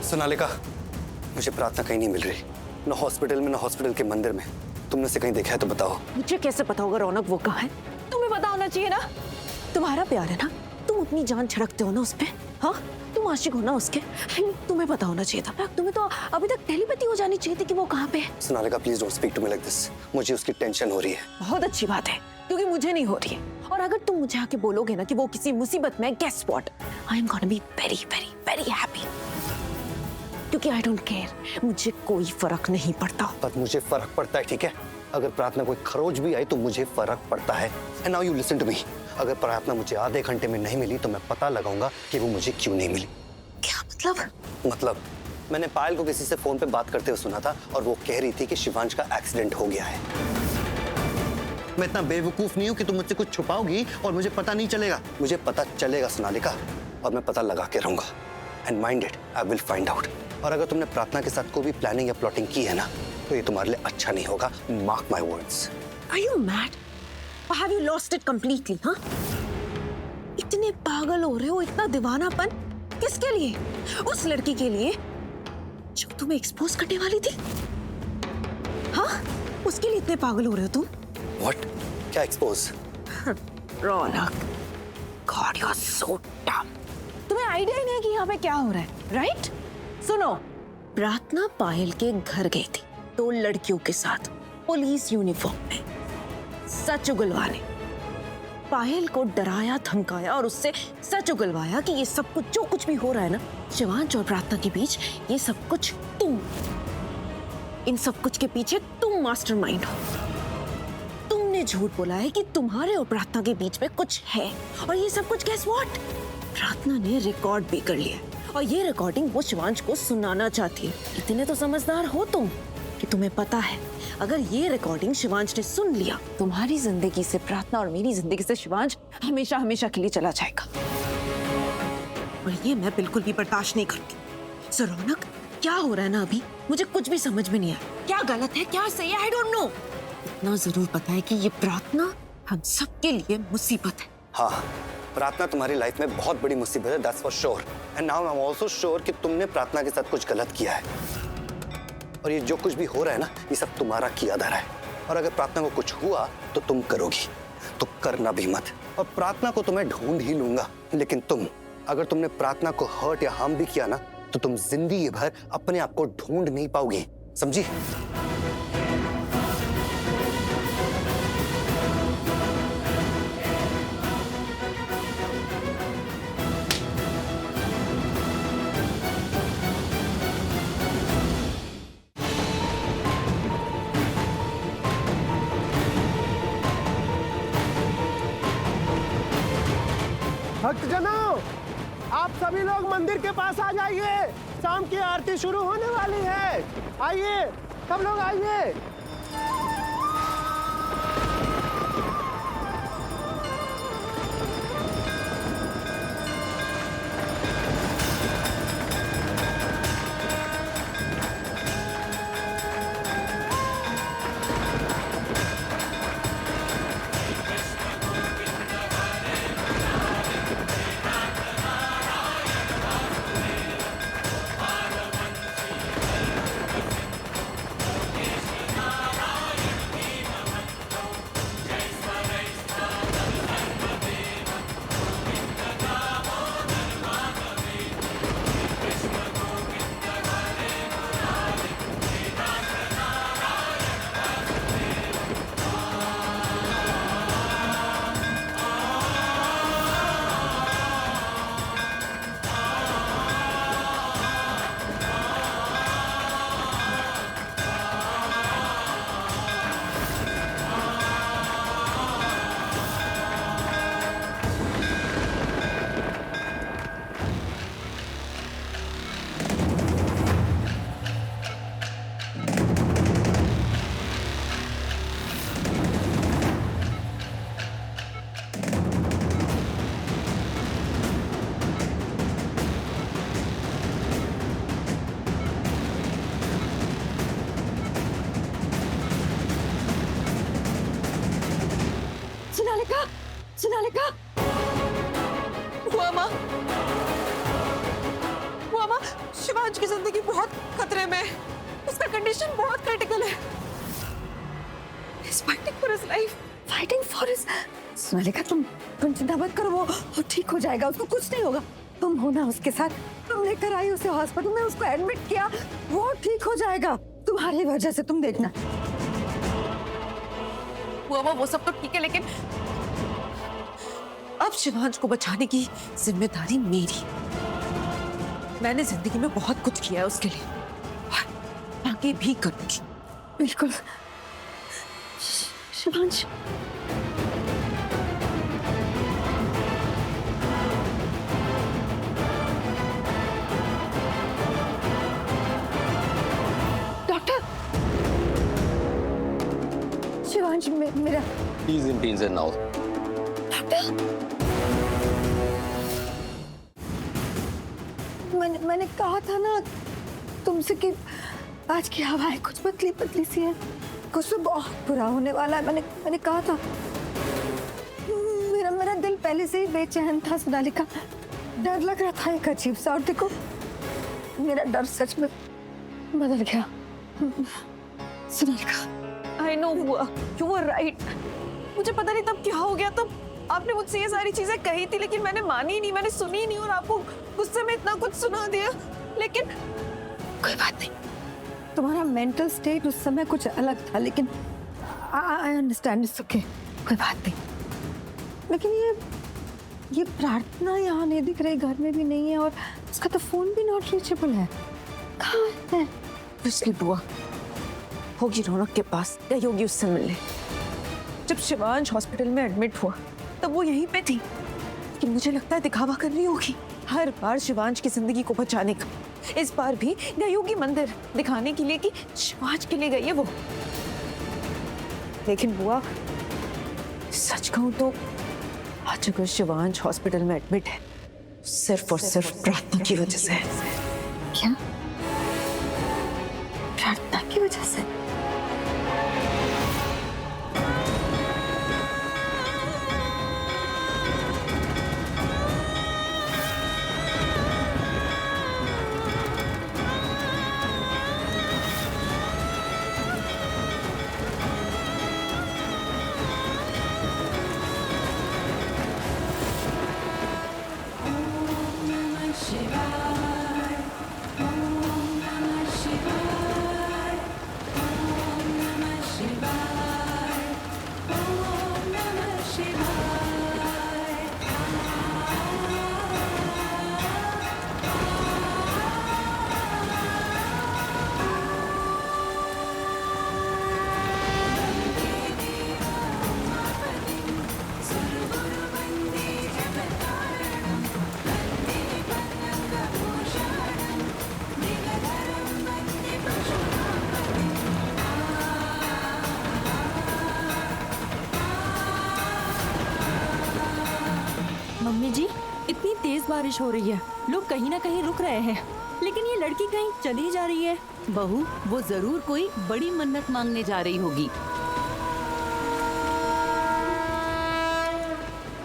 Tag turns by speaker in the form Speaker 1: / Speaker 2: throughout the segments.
Speaker 1: सोनालिका, मुझे प्रार्थना कहीं नहीं मिल रही, ना हॉस्पिटल में ना हॉस्पिटल के मंदिर में। तुमने से कहीं देखा है तो बताओ।
Speaker 2: मुझे कैसे पता होगा रौनक वो कहाँ है? तुम्हें पता होना चाहिए ना, तुम्हारा प्यार है ना, तुम अपनी जान छिड़कते हो ना उस पे। हाँ, तुम आशिक हो ना उसके, तुम्हें पता होना चाहिए था। तुम्हें तो अभी तक टेलीपैथी हो जानी चाहिए थी कि वो कहाँ पे है।
Speaker 1: Sonalika please don't speak to me like this, मुझे उसकी टेंशन हो रही है।
Speaker 2: बहुत अच्छी बात है, क्योंकि मुझे नहीं हो रही है। और अगर तुम मुझे आके बोलोगे ना कि वो किसी मुसीबत में, guess what, I am gonna be very very very happy, क्योंकि आई डोंट केयर, मुझे कोई फर्क नहीं पड़ता।
Speaker 1: पर मुझे फर्क पड़ता है, ठीक है? अगर प्रार्थना कोई खरोच भी आई तो मुझे फर्क पड़ता है। And now you listen to me, अगर प्रार्थना मुझे आधे घंटे में नहीं मिली तो मैं पता लगाऊंगा कि वो मुझे क्यों नहीं मिली।
Speaker 2: क्या मतलब?
Speaker 1: मैंने पायल को किसी से फोन पे बात करते हुए सुना था और वो कह रही थी कि शिवांश का एक्सीडेंट हो गया है। मैं इतना बेवकूफ नहीं हूं कि तुम मुझसे कुछ छुपाओगी और मुझे पता नहीं चलेगा। मुझे पता चलेगा सोनालिका, और मैं पता लगा के रहूंगा। And mind it, I will find out. और अगर तुमने प्रार्थना के साथ कोई भी प्लानिंग या प्लॉटिंग की है ना, तो ये तुम्हारे लिए अच्छा नहीं होगा। Mark my words.
Speaker 2: Are you mad? Or have you lost it completely? हाँ? इतने पागल हो रहे हो, इतना दीवानापन किसके लिए? उस लड़की के लिए जो तुम्हें एक्सपोज करने वाली थी? हाँ? उसके लिए इतने पागल हो रहे हो तुम?
Speaker 1: What? क्या expose?
Speaker 2: Raunak, God, you're so dumb. तुम्हें आइडिया ही नहीं है कि यहाँ पे क्या हो रहा है, राइट? सुनो, प्रार्थना पायल के घर गई थी 2 लड़कियों के साथ, पुलिस यूनिफॉर्म में, सच उगलवाने। पायल को डराया धमकाया और उससे सच उगलवाया कि ये सब कुछ, जो कुछ भी हो रहा है ना शिवांश और प्रार्थना के बीच, ये सब कुछ तुम, इन सब कुछ के पीछे तुम मास्टरमाइंड हो। तुमने झूठ बोला है कि तुम्हारे और प्रार्थना के बीच में कुछ है, और ये सब कुछ गेस व्हाट, प्रार्थना ने रिकॉर्ड भी कर लिया और ये रिकॉर्डिंग वो शिवांश को सुनाना चाहती है। इतने तो समझदार हो तुम कि तुम्हें पता है अगर ये रिकॉर्डिंग शिवांश ने सुन लिया, तुम्हारी जिंदगी से प्रार्थना और मेरी जिंदगी से शिवांश हमेशा हमेशा के लिए चला जाएगा, और ये मैं बिल्कुल भी बर्दाश्त नहीं करती। सो रौनक, क्या हो रहा है ना अभी, मुझे कुछ भी समझ में नहीं आया। क्या गलत है, क्या सही है, आई डोंट नो। इतना जरूर पता है कि ये प्रार्थना हम सबके लिए मुसीबत है।
Speaker 1: हाँ, प्रार्थना तुम्हारी लाइफ में बहुत बड़ी मुसीबत है, that's for sure. And now I am also sure कि तुमने प्रार्थना के साथ कुछ गलत किया है, और ये जो कुछ भी हो रहा है ना, ये सब तुम्हारा किया धरा है। और अगर प्रार्थना को कुछ हुआ तो तुम करोगी, तो करना भी मत, और प्रार्थना को तुम्हें ढूंढ ही लूंगा। लेकिन तुम, अगर तुमने प्रार्थना को हर्ट या हार्म भी किया ना, तो तुम जिंदगी भर अपने आप को ढूंढ नहीं पाओगी, समझी?
Speaker 3: भक्तजनों, आप सभी लोग मंदिर के पास आ जाइए, शाम की आरती शुरू होने वाली है। आइए, सब लोग आइए।
Speaker 2: सोनालिका, वो अम्मा, शिवांश, की जिंदगी बहुत खतरे में है। उसका कंडीशन बहुत क्रिटिकल है। He's fighting for his life.
Speaker 4: Fighting for his. Sonalika, तुम चिंता मत करो, वो ठीक हो जाएगा, उसको कुछ नहीं होगा। तुम हो ना उसके साथ, तुम लेकर आई उसे हॉस्पिटल में, उसको एडमिट किया, वो ठीक हो जाएगा तुम्हारी वजह से, तुम देखना।
Speaker 2: वो सब तो ठीक है, लेकिन अब शिवांश को बचाने की जिम्मेदारी मेरी। मैंने जिंदगी में बहुत कुछ किया है उसके लिए और आगे भी करूंगी।
Speaker 4: बिल्कुल। शिवांश, डॉक्टर, शिवांश मेरा
Speaker 5: He's in danger now.
Speaker 4: मैंने कहा था ना तुमसे कि आज की हवाएं कुछ पतली पतली सी है, कुछ तो बहुत बुरा होने वाला है। मैंने कहा था। मेरा दिल पहले से ही बेचैन था सोनालिका, डर लग रहा था एक अजीब सा, और देखो मेरा डर सच में बदल गया। सोनालिका,
Speaker 2: I know हुआ, you were right। मुझे पता नहीं तब क्या हो गया। तब आपने मुझसे ये सारी चीजें कही थी, लेकिन मैंने मानी नहीं, मैंने सुनी नहीं, और आपको गुस्से में इतना कुछ सुना दिया। लेकिन
Speaker 4: कोई बात नहीं, तुम्हारा मेंटल स्टेट उस समय कुछ अलग था, लेकिन आई अंडरस्टैंड, इट्स ओके, कोई बात नहीं। लेकिन ये प्रार्थना यहाँ नहीं दिख रही, घर में भी नहीं है, और उसका तो फोन भी नॉट रीचेबल है। कहाँ है?
Speaker 2: पिछली बुआ होगी रौनक के पास, या योगी उससे मिलने। जब शिवांश हॉस्पिटल में एडमिट हुआ तब वो यहीं पे थी, लेकिन मुझे लगता है दिखावा कर रही होगी हर बार शिवांश की जिंदगी को बचाने का। इस बार भी योगी मंदिर दिखाने के लिए कि शिवांश के लिए गई है वो। लेकिन बुआ, सच कहूं तो आज अगर शिवांश हॉस्पिटल में एडमिट है सिर्फ और सिर्फ प्रार्थना की वजह से है।
Speaker 4: क्या? प्रार्थना की वजह से?
Speaker 6: मम्मी जी, इतनी तेज बारिश हो रही है, लोग कहीं ना कहीं रुक रहे हैं, लेकिन ये लड़की कहीं चली जा रही है।
Speaker 7: बहू, वो जरूर कोई बड़ी मन्नत मांगने जा रही होगी।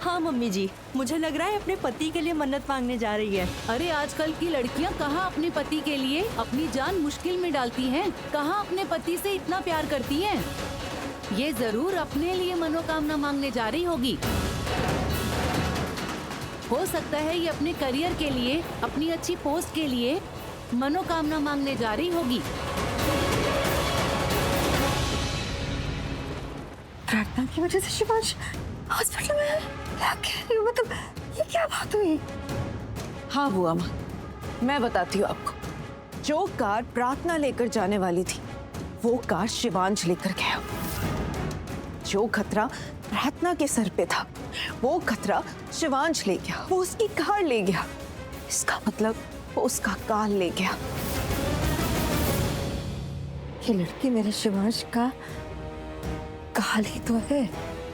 Speaker 6: हाँ मम्मी जी, मुझे लग रहा है अपने पति के लिए मन्नत मांगने जा रही है।
Speaker 7: अरे आजकल की लड़कियां कहाँ अपने पति के लिए अपनी जान मुश्किल में डालती हैं, कहाँ अपने पति से इतना प्यार करती हैं। ये जरूर अपने लिए मनोकामना मांगने जा रही होगी। हो सकता है ये अपने करियर के लिए, अपनी अच्छी पोस्ट के लिए मनोकामना मांगने जा रही होगी।
Speaker 4: प्रार्थना की वजह से शिवांश हॉस्पिटल में है? क्या कह रही हो? मतलब ये क्या बात हुई?
Speaker 2: हाँ बुआ माँ, मैं बताती हूँ आपको। जो कार प्रार्थना लेकर जाने वाली थी वो कार शिवांश लेकर गया। जो खतरा प्रार्थना के सर पे था वो खतरा शिवांश ले गया, वो उसकी कार ले गया। इसका मतलब वो उसका काल ले गया।
Speaker 4: ये लड़की मेरे शिवांश का काल ही तो है।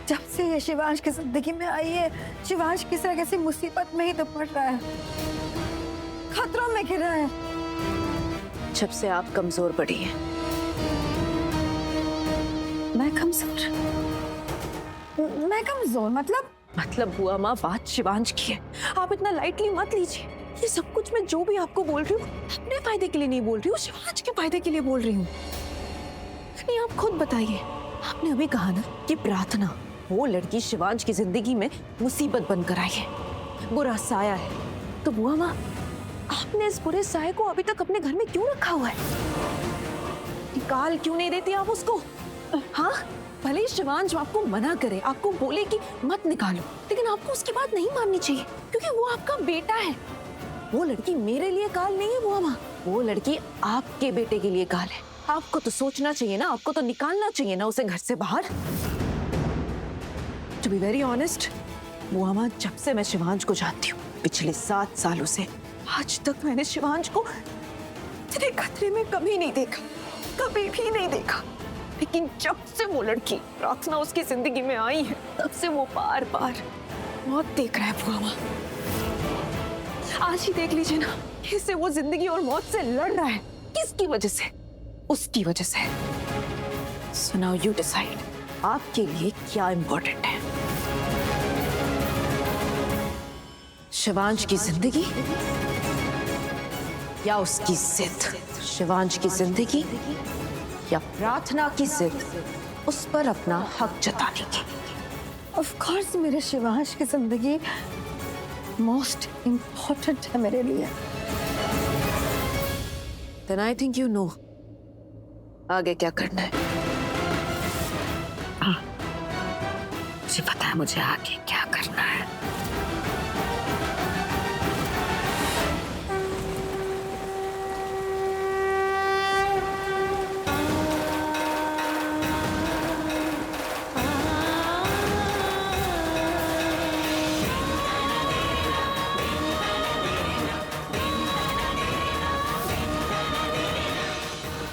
Speaker 4: जब से ये शिवांश की जिंदगी में आई है, शिवांश किसी न किसी मुसीबत में ही तो पड़ रहा है, खतरों में घिर रहा है।
Speaker 2: जब से आप कमजोर पड़ी हैं।
Speaker 4: मैं कमजोर? मैं कमजोर मतलब?
Speaker 2: मतलब बुआ माँ, बात शिवांश की है, आप इतना लाइटली मत लीजिए। ये सब कुछ मैं जो भी आपको बोल रही हूँ अपने फायदे के लिए नहीं बोल रही हूँ, शिवांश के फायदे के लिए बोल रही हूँ। नहीं, आप खुद बताइए, आपने अभी कहा ना कि प्रार्थना वो लड़की शिवांश की जिंदगी में मुसीबत बनकर आई है, बुरा साया है। तो बुआ माँ, आपने इस बुरे साये को अभी तक अपने घर में क्यों रखा हुआ है? निकाल क्यों नहीं देती आप उसको? हाँ, भले ही शिवांश आपको मना करे, आपको बोले कि मत निकालो, लेकिन आपको उसकी बात नहीं माननी चाहिए, क्योंकि वो आपका बेटा है। वो लड़की मेरे लिए काल नहीं है बुआ माँ, वो लड़की आपके बेटे के लिए काल है। आपको तो सोचना चाहिए ना, आपको तो निकालना चाहिए ना उसे घर से बाहर। टू बी वेरी ऑनेस्ट बुआ माँ, जब से मैं शिवांश को जानती हूँ, पिछले 7 सालों से आज तक मैंने शिवांश को इतने खतरे में कभी नहीं देखा, कभी भी नहीं देखा। लेकिन जब से वो लड़की प्रार्थना उसकी जिंदगी में आई है, तब से वो बार बार मौत देख रहा है बुआ माँ। आज ही देख लीजिए ना, कैसे वो जिंदगी और मौत से लड़ रहा है। किसकी वजह से? उसकी वजह से। So now you decide, आपके लिए क्या इंपॉर्टेंट है? शिवांश की जिंदगी या उसकी जिद? शिवांश की जिंदगी या प्रार्थना की जिद उस पर अपना हक जताने की?
Speaker 4: ऑफ कोर्स मेरे शिवांश की जिंदगी मोस्ट इम्पोर्टेंट है मेरे लिए।
Speaker 2: Then I think you know आगे क्या करना है। हाँ, मुझे पता है मुझे आगे क्या करना है।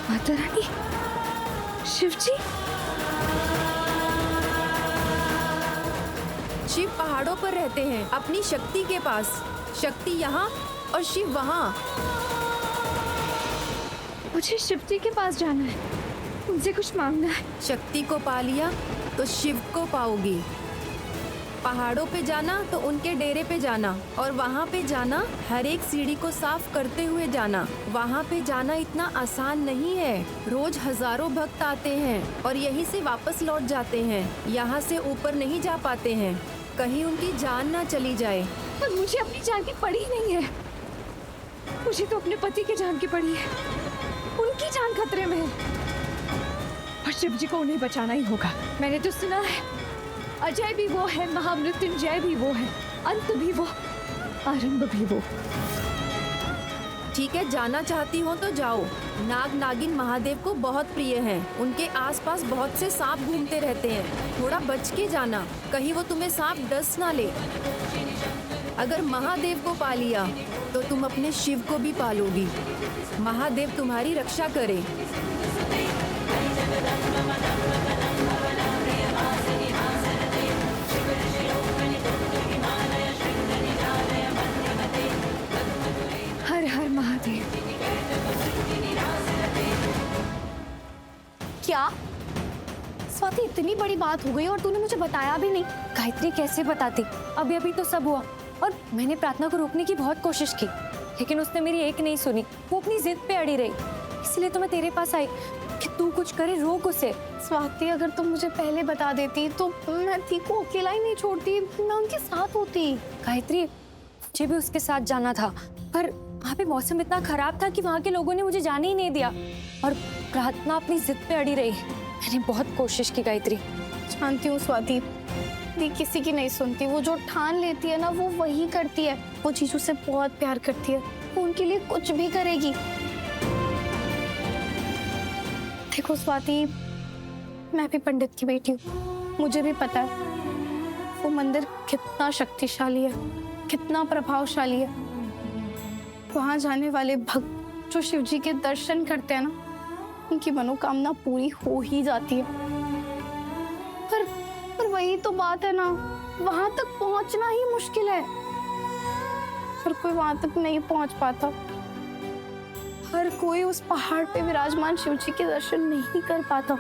Speaker 4: माता रानी, शिव जी,
Speaker 6: शिव पहाड़ों पर रहते हैं, अपनी शक्ति के पास। शक्ति यहाँ और शिव वहाँ।
Speaker 4: मुझे शिव जी के पास जाना है, उनसे कुछ मांगना है।
Speaker 6: शक्ति को पा लिया तो शिव को पाओगी। पहाड़ों पे जाना तो उनके डेरे पे जाना, और वहाँ पे जाना हर एक सीढ़ी को साफ करते हुए जाना। वहाँ पे जाना इतना आसान नहीं है। रोज हजारों भक्त आते हैं और यहीं से वापस लौट जाते हैं। यहाँ से ऊपर नहीं जा पाते हैं, कहीं उनकी जान ना चली जाए।
Speaker 4: पर मुझे अपनी जान की पड़ी नहीं है, मुझे तो अपने पति की जान की पड़ी है। उनकी जान खतरे में है और शिव जी को उन्हें बचाना ही होगा। मैंने तो सुना है अजय भी वो है, महामृत्युंजय भी वो है, अंत भी वो, आरंभ भी वो।
Speaker 6: ठीक है, जाना चाहती हो तो जाओ। नाग नागिन महादेव को बहुत प्रिय हैं। उनके आसपास बहुत से सांप घूमते रहते हैं। थोड़ा बच के जाना, कहीं वो तुम्हें सांप डस ना ले। अगर महादेव को पा लिया तो तुम अपने शिव को भी पालोगी। महादेव तुम्हारी रक्षा करे।
Speaker 4: हर हर महादेव।
Speaker 5: क्या स्वाति, इतनी बड़ी बात हो गई और तूने मुझे बताया भी नहीं। गायत्री कैसे बताती? अभी अभी तो सब हुआ और मैंने प्रार्थना को रोकने की बहुत कोशिश की, लेकिन उसने मेरी एक नहीं सुनी। वो अपनी जिद पे अड़ी रही, इसलिए तो मैं तेरे पास आई कि तू कुछ करे, रोक उसे। स्वाति, अगर तुम मुझे पहले बता देती तो मैं थी को अकेला ही नहीं छोड़ती, मैं उनके साथ होती। गायत्री, मुझे भी उसके साथ जाना था, पर वहाँ पे मौसम इतना खराब था कि वहाँ के लोगों ने मुझे जाने ही नहीं दिया और प्रार्थना अपनी जिद पे अड़ी रही। मैंने बहुत कोशिश की गायत्री। जानती हूँ स्वाति, दी किसी की नहीं सुनती। वो जो ठान लेती है ना, वो वही करती है। वो जीजू से बहुत प्यार करती है, वो उनके लिए कुछ भी करेगी। देखो स्वाति, मैं भी पंडित की बेटी हूँ, मुझे भी पता है वो मंदिर कितना शक्तिशाली है, कितना प्रभावशाली है। वहां जाने वाले भक्त जो शिव जी के दर्शन करते हैं ना, उनकी मनोकामना पूरी हो ही जाती है। पर वही तो बात है ना, वहां तक पहुंचना ही मुश्किल है, पर कोई वहां तक नहीं पहुंच पाता। हर कोई उस पहाड़ पे विराजमान शिव जी के दर्शन नहीं कर पाता।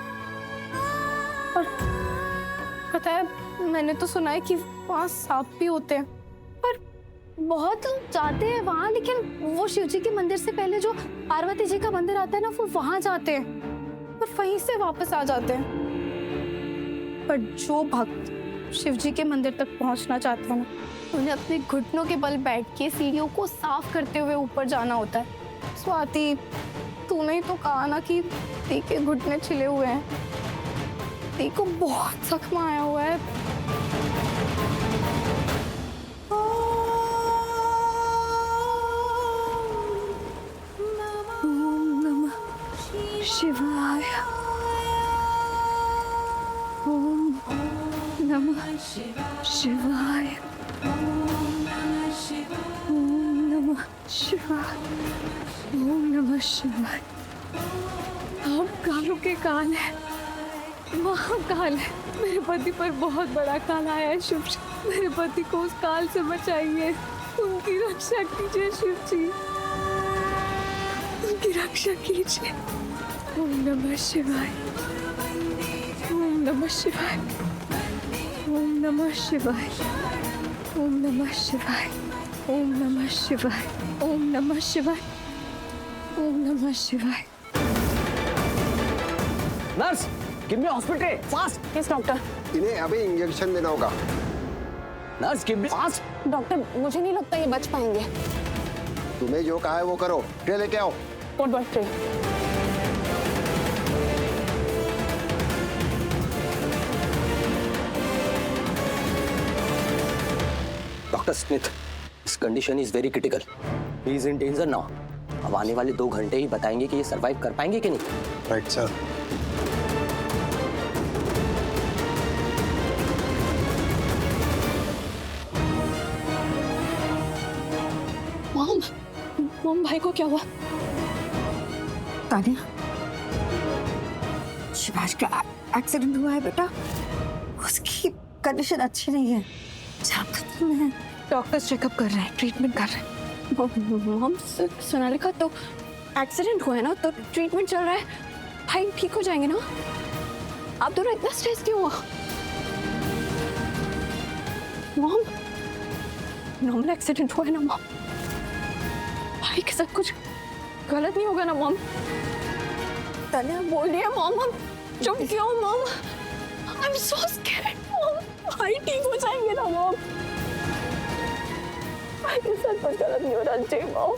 Speaker 5: और पता है, मैंने तो सुना है कि वहां सांप भी होते हैं, बहुत लोग जाते हैं वहाँ, लेकिन वो शिव जी के मंदिर से पहले जो पार्वती जी का मंदिर आता है ना, वो वहाँ जाते हैं और वहीं से वापस आ जाते हैं। पर जो भक्त शिव जी के मंदिर तक पहुँचना चाहते हैं ना, उन्हें अपने घुटनों के बल बैठ के सीढ़ियों को साफ करते हुए ऊपर जाना होता है। स्वाति, तूने ही तो कहा ना कि देखे घुटने छिले हुए हैं, देखो बहुत जख्म आया हुआ है।
Speaker 4: शिवाय। ओम नमः शिवाय। ओम नमः शिवाय। ओम नमः शिवाय। हम कालों के काल है, महाकाल है। मेरे पति पर बहुत बड़ा काल आया है शिव जी, मेरे पति को उस काल से बचाइए, उनकी रक्षा कीजिए शिव जी, उनकी रक्षा कीजिए। ओम नमः शिवाय। ओम नमः शिवाय। ओम नमः शिवाय। ओम नमः शिवाय। ओम नमः शिवाय। ओम नमः शिवाय। ओम नमः शिवाय।
Speaker 8: Nurse, give me hospital fast.
Speaker 2: Yes doctor.
Speaker 3: इन्हें अभी इंजेक्शन देना होगा।
Speaker 8: Nurse, give me fast.
Speaker 2: Doctor, मुझे नहीं लगता ये बच पाएंगे।
Speaker 3: तुम्हें जो कहा है वो करो। ट्रे लेके आओ।
Speaker 2: What about tray?
Speaker 8: Doctor Smith, इस condition is very critical. He is in danger now. अब आने वाले 2 घंटे ही बताएंगे कि ये सरवाइव कर पाएंगे कि नहीं।
Speaker 3: Right sir.
Speaker 2: मॉम, भाई को क्या हुआ?
Speaker 4: तानिया, शिवाज का एक्सीडेंट हुआ है बेटा, उसकी कंडीशन अच्छी नहीं है। डॉक्टर्स चेकअप कर रहे हैं, ट्रीटमेंट कर रहे हैं।
Speaker 2: मॉम, सोनालिका, तो एक्सीडेंट हुआ है ना, तो ट्रीटमेंट चल रहा है, भाई ठीक हो जाएंगे ना? आप दोनों इतना स्ट्रेस क्यों हुआ? मॉम, नॉर्मल एक्सीडेंट हुआ है ना मॉम? भाई के साथ कुछ गलत नहीं होगा ना मॉम? तानिया बोलिए मॉम, हम चुप क्यों mom? I am so scared mom. भाई ठीक हो जाएंगे ना मॉम? भाई के साथ कुछ गलत नहीं हो रहा चाहिए मॉम।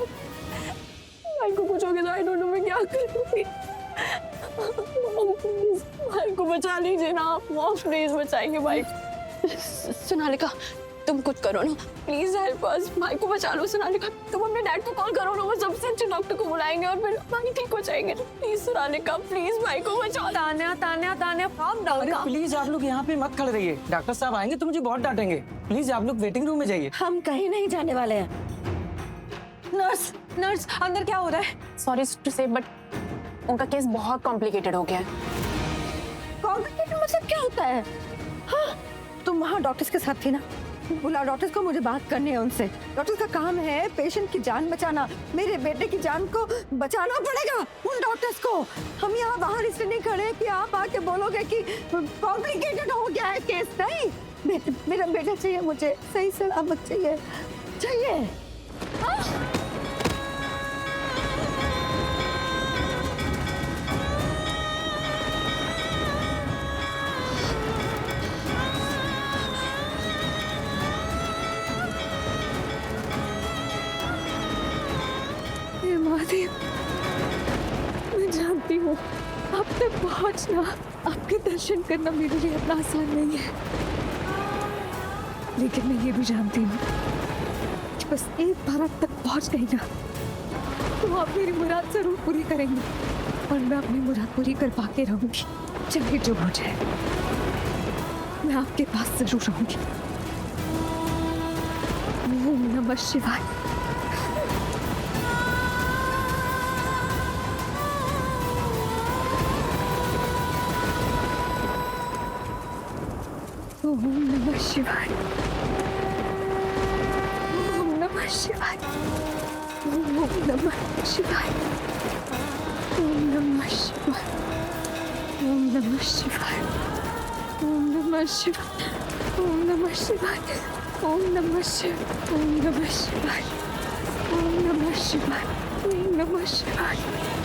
Speaker 2: भाई को कुछ हो गया तो आई डोंट नो मैं क्या करूंगी। मॉम प्लीज भाई को बचा लीजिए ना आप मॉम, प्लीज बचाएंगे भाई। सोनालिका, तुम कुछ करो ना, प्लीज हेल्प अस, भाई को बचा लो। सोनालिका, तुम अपने डैड को कॉल करो ना, वो सबसे अच्छे डॉक्टर को बुलाएंगे और फिर भाई ठीक हो जाएंगे। प्लीज सोनालिका, प्लीज भाई को बचाओ। Tanya, calm down.
Speaker 8: प्लीज आप लोग यहाँ पे मत खड़े रहिए, डॉक्टर साहब आएंगे तो मुझे बहुत डांटेंगे। प्लीज आप लोग वेटिंग रूम में जाइए।
Speaker 4: हम कहीं नहीं जाने वाले हैं।
Speaker 2: नर्स, अंदर क्या हो रहा है? सॉरी टू से, बट उनका केस बहुत कॉम्प्लिकेटेड हो गया है।
Speaker 4: कॉम्प्लिकेटेड मतलब क्या होता है? हाँ, तुम वहाँ डॉक्टर्स के साथ थी ना? बुलाओ डॉक्टर्स को, मुझे बात करनी है उनसे। डॉक्टर्स का काम है पेशेंट की जान बचाना। मेरे बेटे की जान को बचाना पड़ेगा उन डॉक्टर्स को। हम यहाँ बाहर इसलिए नहीं खड़े कि आप आके बोलोगे कि कॉम्प्लिकेटेड हो गया है केस। नहीं, मेरा बेटा चाहिए मुझे, सही सलामत चाहिए। महादेव, मैं जानती हूँ आप तक पहुँचना, आपके दर्शन करना मेरे लिए इतना आसान नहीं है, लेकिन मैं ये भी जानती हूँ कि बस एक बार आप तक पहुँच गई ना तो आप मेरी मुराद जरूर पूरी करेंगे और मैं अपनी मुराद पूरी कर पाके रहूंगी। चाहे जो हो जाए, मैं आपके पास जरूर रहूंगी। ओम नमः शिवाय। ओम नमः शिवाय। ओम नमः शिवाय। ओम नमः शिवाय। ओम नमः शिवाय। ओम नमः शिवाय। ओम नमः शिवाय। ओम नमः शिवाय। ओम नमः शिवाय, ओम नमः शिवाय, ओम नमः शिवाय, ओम नमः शिवाय।